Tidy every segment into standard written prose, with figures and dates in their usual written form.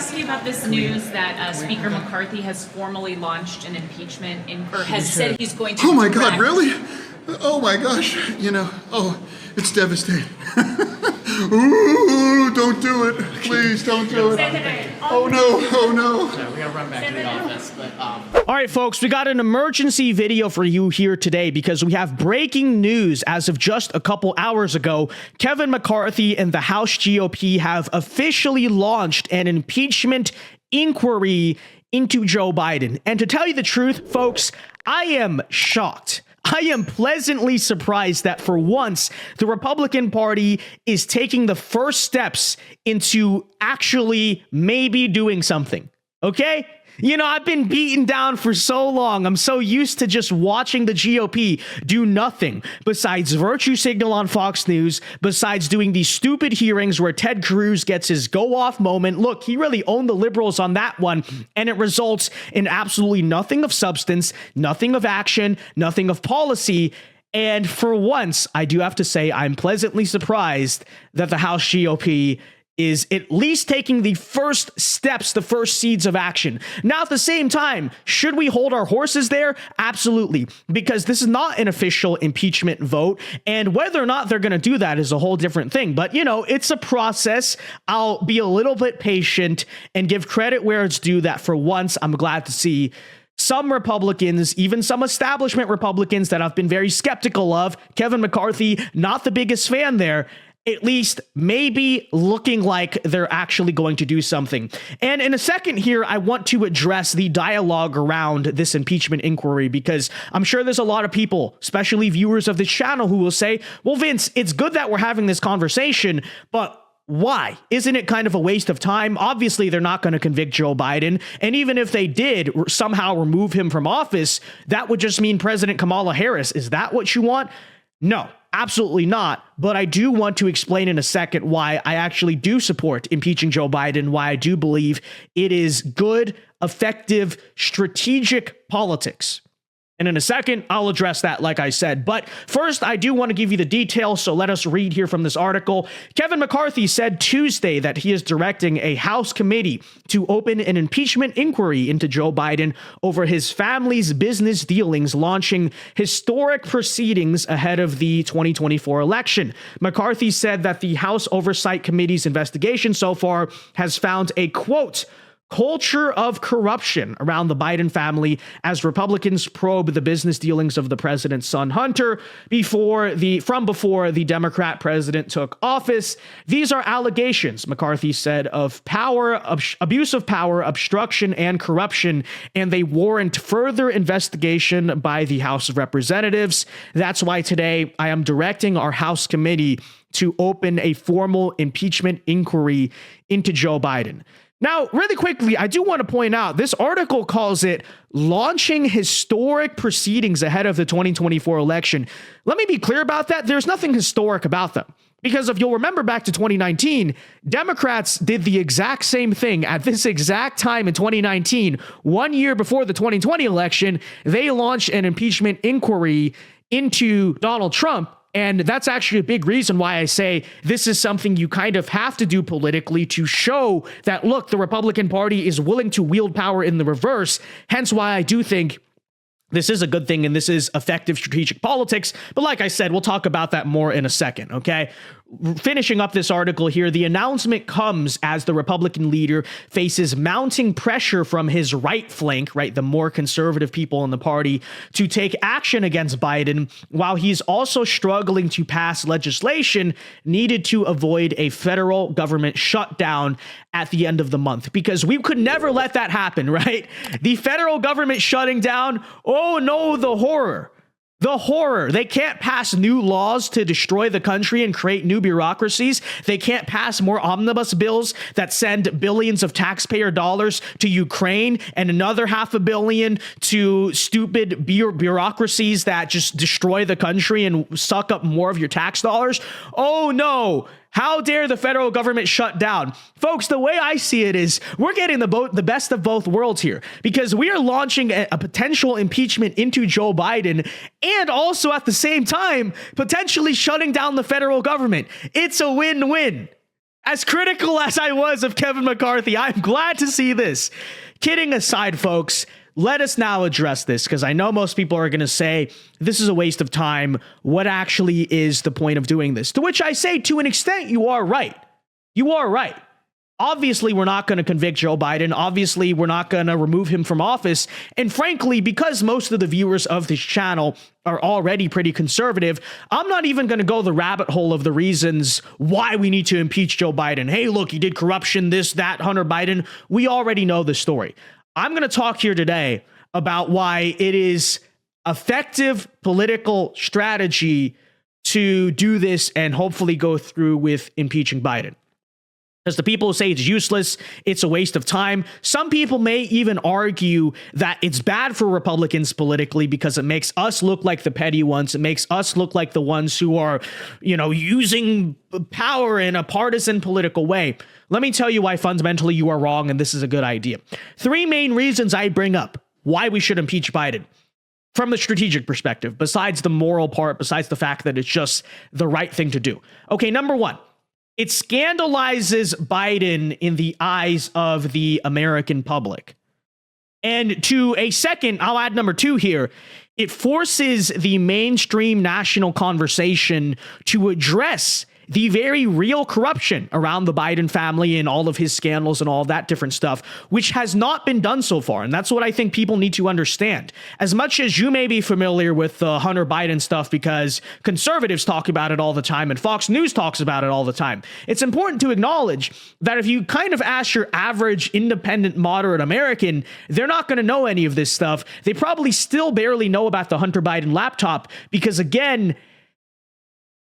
ask you about this news that Speaker McCarthy has formally launched an impeachment or has said he's going to. Oh my God, really? Oh my gosh, it's devastating. Ooh, don't do it. Please don't do it. Oh no. So we gotta run back to the office, but All right, folks, we got an emergency video for you here today because we have breaking news as of just a couple hours ago. Kevin McCarthy and the House GOP have officially launched an impeachment inquiry into Joe Biden. And to tell you the truth, folks, I am shocked. I am pleasantly surprised that for once, the Republican Party is taking the first steps into actually maybe doing something. Okay? You know, I've been beaten down for so long. I'm so used to just watching the GOP do nothing besides virtue signal on Fox News, besides doing these stupid hearings where Ted Cruz gets his go-off moment. Look, he really owned the liberals on that one, and it results in absolutely nothing of substance, nothing of action, nothing of policy. And for once, I do have to say I'm pleasantly surprised that the House GOP is at least taking the first steps, the first seeds of action. Now, at the same time, should we hold our horses there? Absolutely, because this is not an official impeachment vote, and whether or not they're going to do that is a whole different thing. But, you know, it's a process. I'll be a little bit patient and give credit where it's due that for once, I'm glad to see some Republicans, even some establishment Republicans that I've been very skeptical of, Kevin McCarthy, not the biggest fan there, at least maybe looking like they're actually going to do something. And in a second here, I want to address the dialogue around this impeachment inquiry, because I'm sure there's a lot of people, especially viewers of this channel, who will say, well, Vince, it's good that we're having this conversation, but why? Isn't it kind of a waste of time? Obviously, they're not going to convict Joe Biden. And even if they did somehow remove him from office, that would just mean President Kamala Harris. Is that what you want? No, absolutely not. But I do want to explain in a second why I actually do support impeaching Joe Biden, why I do believe it is good, effective, strategic politics. And in a second, I'll address that, like I said. But first, I do want to give you the details, so let us read here from this article. Kevin McCarthy said Tuesday that he is directing a House committee to open an impeachment inquiry into Joe Biden over his family's business dealings, launching historic proceedings ahead of the 2024 election. McCarthy said that the House Oversight Committee's investigation so far has found a, quote, culture of corruption around the Biden family as Republicans probe the business dealings of the president's son Hunter before the Democrat president took office. These are allegations, McCarthy said, of abuse of power, obstruction, and corruption, and they warrant further investigation by the House of Representatives. That's why today I am directing our House committee to open a formal impeachment inquiry into Joe Biden. Now, really quickly, I do want to point out this article calls it launching historic proceedings ahead of the 2024 election. Let me be clear about that. There's nothing historic about them. Because if you'll remember back to 2019, Democrats did the exact same thing at this exact time in 2019. 1 year before the 2020 election, they launched an impeachment inquiry into Donald Trump. And that's actually a big reason why I say this is something you kind of have to do politically to show that, look, the Republican Party is willing to wield power in the reverse. Hence why I do think this is a good thing and this is effective strategic politics. But like I said, we'll talk about that more in a second, okay? Finishing up this article here, the announcement comes as the Republican leader faces mounting pressure from his right flank, right, the more conservative people in the party, to take action against Biden, while he's also struggling to pass legislation needed to avoid a federal government shutdown at the end of the month. Because we could never let that happen, right? The federal government shutting down, oh no, the horror. The horror. They can't pass new laws to destroy the country and create new bureaucracies. They can't pass more omnibus bills that send billions of taxpayer dollars to Ukraine and another $500 million to stupid bureaucracies that just destroy the country and suck up more of your tax dollars. Oh no. How dare the federal government shut down? Folks, the way I see it is we're getting the best of both worlds here, because we are launching a potential impeachment into Joe Biden and also at the same time potentially shutting down the federal government. It's a win-win. As critical as I was of Kevin McCarthy, I'm glad to see this. Kidding aside, folks, let us now address this, because I know most people are going to say this is a waste of time. What actually is the point of doing this? To which I say, to an extent, you are right. You are right. Obviously, we're not going to convict Joe Biden. Obviously, we're not going to remove him from office. And frankly, because most of the viewers of this channel are already pretty conservative, I'm not even going to go the rabbit hole of the reasons why we need to impeach Joe Biden. Hey, look, he did corruption, this, that, Hunter Biden. We already know the story. I'm going to talk here today about why it is effective political strategy to do this and hopefully go through with impeaching Biden. Because the people who say it's useless, it's a waste of time. Some people may even argue that it's bad for Republicans politically because it makes us look like the petty ones. It makes us look like the ones who are, using power in a partisan political way. Let me tell you why fundamentally you are wrong and this is a good idea. 3 main reasons I bring up why we should impeach Biden from the strategic perspective, besides the moral part, besides the fact that it's just the right thing to do. Okay, number 1. It scandalizes Biden in the eyes of the American public. And to a second, I'll add number 2 here. It forces the mainstream national conversation to address the very real corruption around the Biden family and all of his scandals and all that different stuff, which has not been done so far. And that's what I think people need to understand. As much as you may be familiar with the Hunter Biden stuff because conservatives talk about it all the time and Fox News talks about it all the time, it's important to acknowledge that if you kind of ask your average independent moderate American, they're not going to know any of this stuff. They probably still barely know about the Hunter Biden laptop because, again,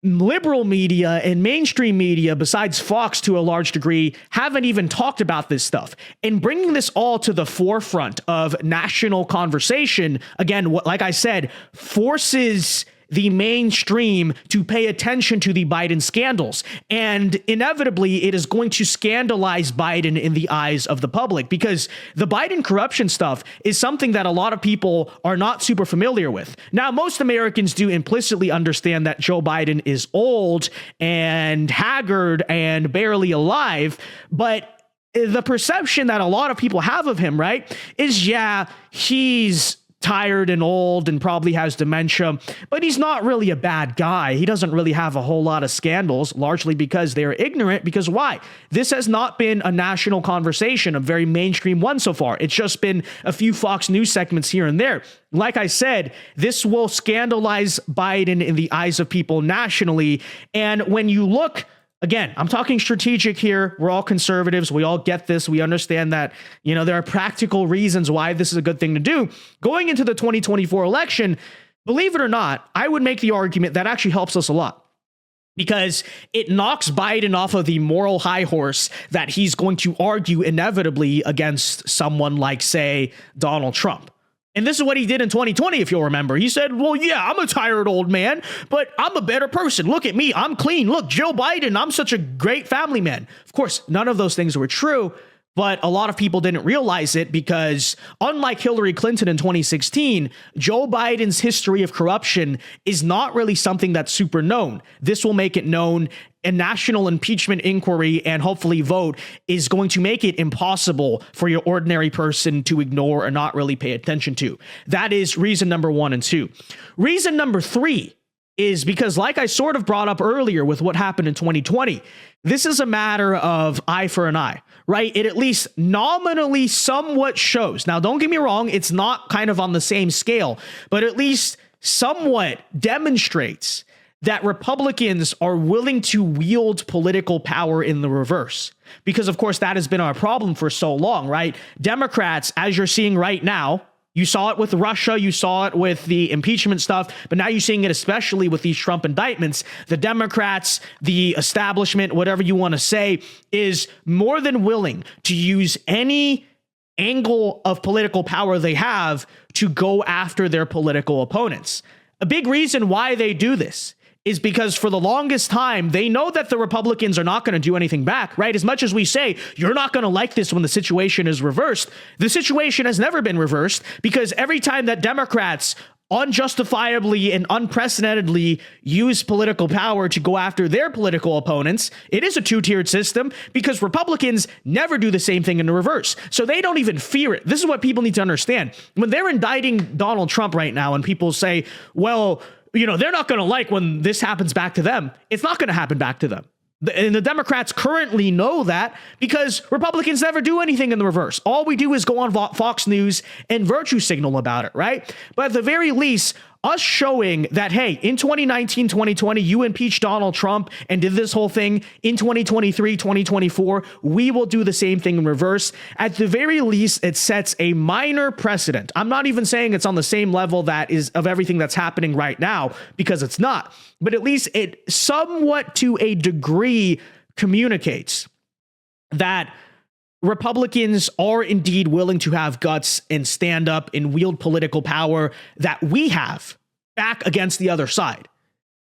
liberal media and mainstream media, besides Fox to a large degree, haven't even talked about this stuff. And bringing this all to the forefront of national conversation, again, like I said, forces the mainstream to pay attention to the Biden scandals. And inevitably, it is going to scandalize Biden in the eyes of the public because the Biden corruption stuff is something that a lot of people are not super familiar with. Now, most Americans do implicitly understand that Joe Biden is old and haggard and barely alive, but the perception that a lot of people have of him, right, is, yeah, he's tired and old and probably has dementia, but he's not really a bad guy. He doesn't really have a whole lot of scandals, largely because they're ignorant. Because why? This has not been a national conversation, a very mainstream one so far. It's just been a few Fox News segments here and there. Like I said, this will scandalize Biden in the eyes of people nationally. And when you look, again, I'm talking strategic here. We're all conservatives. We all get this. We understand that, there are practical reasons why this is a good thing to do. Going into the 2024 election, believe it or not, I would make the argument that actually helps us a lot because it knocks Biden off of the moral high horse that he's going to argue inevitably against someone like, say, Donald Trump. And this is what he did in 2020, if you'll remember. He said, well, yeah, I'm a tired old man, but I'm a better person. Look at me. I'm clean. Look, Joe Biden, I'm such a great family man. Of course, none of those things were true, but a lot of people didn't realize it because unlike Hillary Clinton in 2016, Joe Biden's history of corruption is not really something that's super known. This will make it known. A national impeachment inquiry and hopefully vote is going to make it impossible for your ordinary person to ignore or not really pay attention to. That is reason number 1 and 2. Reason number 3 is because, like I sort of brought up earlier with what happened in 2020, this is a matter of eye for an eye, right? It at least nominally somewhat shows. Now, don't get me wrong, it's not kind of on the same scale, but at least somewhat demonstrates that Republicans are willing to wield political power in the reverse. Because, of course, that has been our problem for so long, right? Democrats, as you're seeing right now, you saw it with Russia, you saw it with the impeachment stuff, but now you're seeing it especially with these Trump indictments. The Democrats, the establishment, whatever you want to say, is more than willing to use any angle of political power they have to go after their political opponents. A big reason why they do this is because for the longest time, they know that the Republicans are not going to do anything back, right? As much as we say, you're not going to like this when the situation is reversed, the situation has never been reversed because every time that Democrats unjustifiably and unprecedentedly use political power to go after their political opponents. It is a two-tiered system because Republicans never do the same thing in the reverse. So they don't even fear it. This is what people need to understand. When they're indicting Donald Trump right now and people say, well, they're not going to like when this happens back to them. It's not going to happen back to them. And the Democrats currently know that because Republicans never do anything in the reverse. All we do is go on Fox News and virtue signal about it, right? But at the very least, us showing that, hey, in 2019, 2020, you impeached Donald Trump and did this whole thing. In 2023, 2024, we will do the same thing in reverse. At the very least, it sets a minor precedent. I'm not even saying it's on the same level that is of everything that's happening right now, because it's not. But at least it somewhat to a degree communicates that Republicans are indeed willing to have guts and stand up and wield political power that we have back against the other side.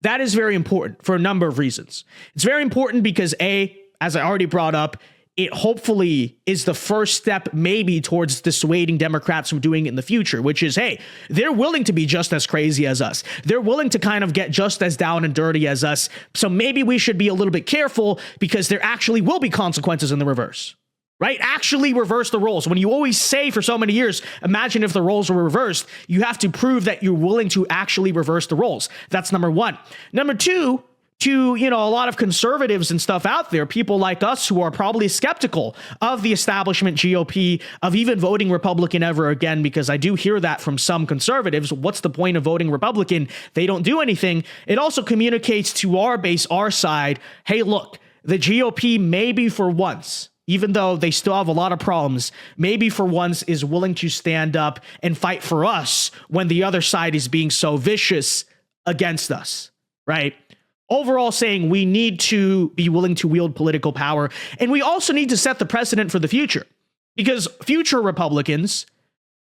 That is very important for a number of reasons. It's very important because, A, as I already brought up, it hopefully is the first step maybe towards dissuading Democrats from doing it in the future, which is, hey, they're willing to be just as crazy as us. They're willing to kind of get just as down and dirty as us. So maybe we should be a little bit careful because there actually will be consequences in the reverse. Right? Actually reverse the roles. When you always say for so many years, imagine if the roles were reversed, you have to prove that you're willing to actually reverse the roles. That's number one. Number two, to, a lot of conservatives and stuff out there, people like us who are probably skeptical of the establishment GOP, of even voting Republican ever again, because I do hear that from some conservatives. What's the point of voting Republican? They don't do anything. It also communicates to our base, our side, hey, look, the GOP maybe for once, even though they still have a lot of problems, maybe for once is willing to stand up and fight for us when the other side is being so vicious against us, right? Overall saying we need to be willing to wield political power, and we also need to set the precedent for the future, because future Republicans,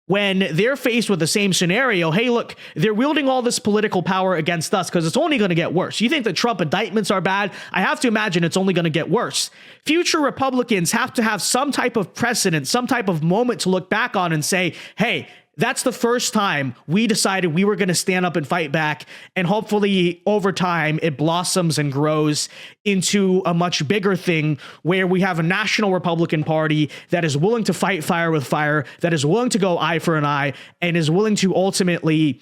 when they're faced with the same scenario, hey, look, they're wielding all this political power against us because it's only going to get worse. You think the Trump indictments are bad? I have to imagine it's only going to get worse. Future Republicans have to have some type of precedent, some type of moment to look back on and say, hey, that's the first time we decided we were going to stand up and fight back. And hopefully over time, it blossoms and grows into a much bigger thing where we have a national Republican Party that is willing to fight fire with fire, that is willing to go eye for an eye, and is willing to ultimately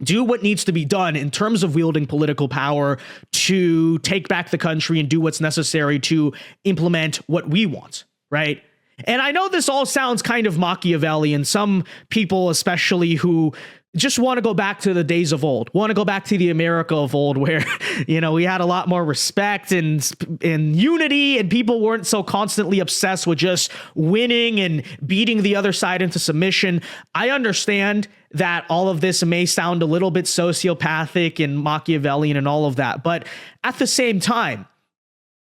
do what needs to be done in terms of wielding political power to take back the country and do what's necessary to implement what we want, right? And I know this all sounds kind of Machiavellian. Some people, especially who just want to go back to the days of old, want to go back to the America of old where, we had a lot more respect and unity, and people weren't so constantly obsessed with just winning and beating the other side into submission. I understand that all of this may sound a little bit sociopathic and Machiavellian and all of that, but at the same time,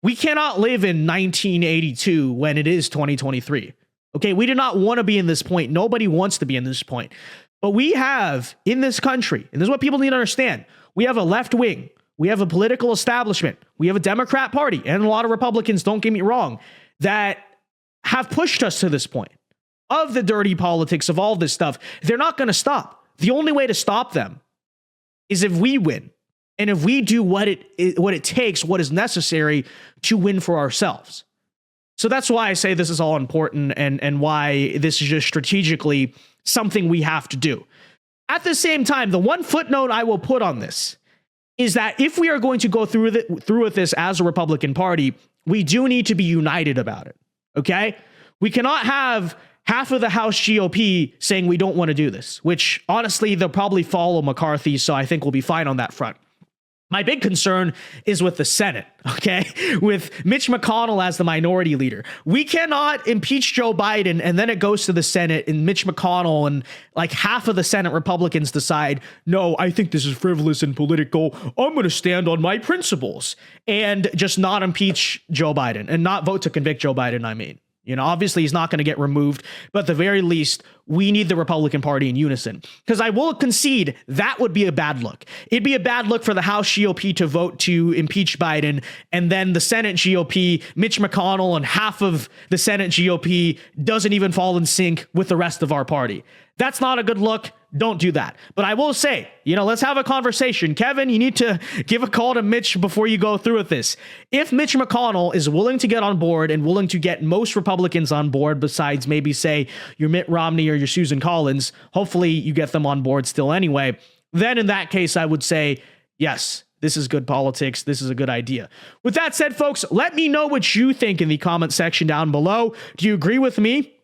we cannot live in 1982 when it is 2023. Okay, we do not want to be in this point. Nobody wants to be in this point. But we have in this country, and this is what people need to understand, we have a left wing, we have a political establishment, we have a Democrat Party, and a lot of Republicans, don't get me wrong, that have pushed us to this point of the dirty politics of all this stuff. They're not going to stop. The only way to stop them is if we win. And if we do what it takes, what is necessary to win for ourselves. So that's why I say this is all important and why this is just strategically something we have to do. At the same time, the one footnote I will put on this is that if we are going to go through with this as a Republican Party, we do need to be united about it. Okay? We cannot have half of the House GOP saying we don't want to do this, which honestly, they'll probably follow McCarthy. So I think we'll be fine on that front. My big concern is with the Senate, okay? With Mitch McConnell as the minority leader. We cannot impeach Joe Biden and then it goes to the Senate and Mitch McConnell and like half of the Senate Republicans decide, no, I think this is frivolous and political. I'm going to stand on my principles and just not impeach Joe Biden and not vote to convict Joe Biden, I mean. Obviously he's not going to get removed, but at the very least, we need the Republican Party in unison. Because I will concede that would be a bad look. It'd be a bad look for the House GOP to vote to impeach Biden, and then the Senate GOP, Mitch McConnell, and half of the Senate GOP doesn't even fall in sync with the rest of our party. That's not a good look. Don't do that. But I will say, let's have a conversation. Kevin, you need to give a call to Mitch before you go through with this. If Mitch McConnell is willing to get on board and willing to get most Republicans on board, besides maybe say your Mitt Romney or your Susan Collins, hopefully you get them on board still anyway, then in that case, I would say, yes, this is good politics. This is a good idea. With that said, folks, let me know what you think in the comment section down below. Do you agree with me?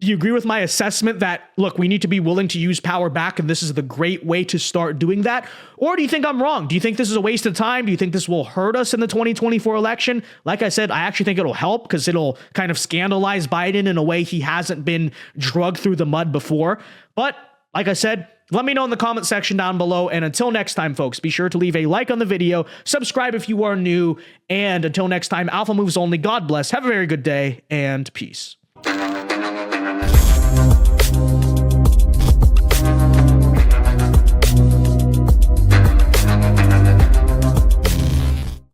Do you agree with my assessment that, look, we need to be willing to use power back and this is the great way to start doing that? Or do you think I'm wrong? Do you think this is a waste of time? Do you think this will hurt us in the 2024 election? Like I said, I actually think it'll help because it'll kind of scandalize Biden in a way he hasn't been drugged through the mud before. But like I said, let me know in the comment section down below. And until next time, folks, be sure to leave a like on the video, subscribe if you are new, and until next time, Alpha Moves Only, God bless, have a very good day, and peace.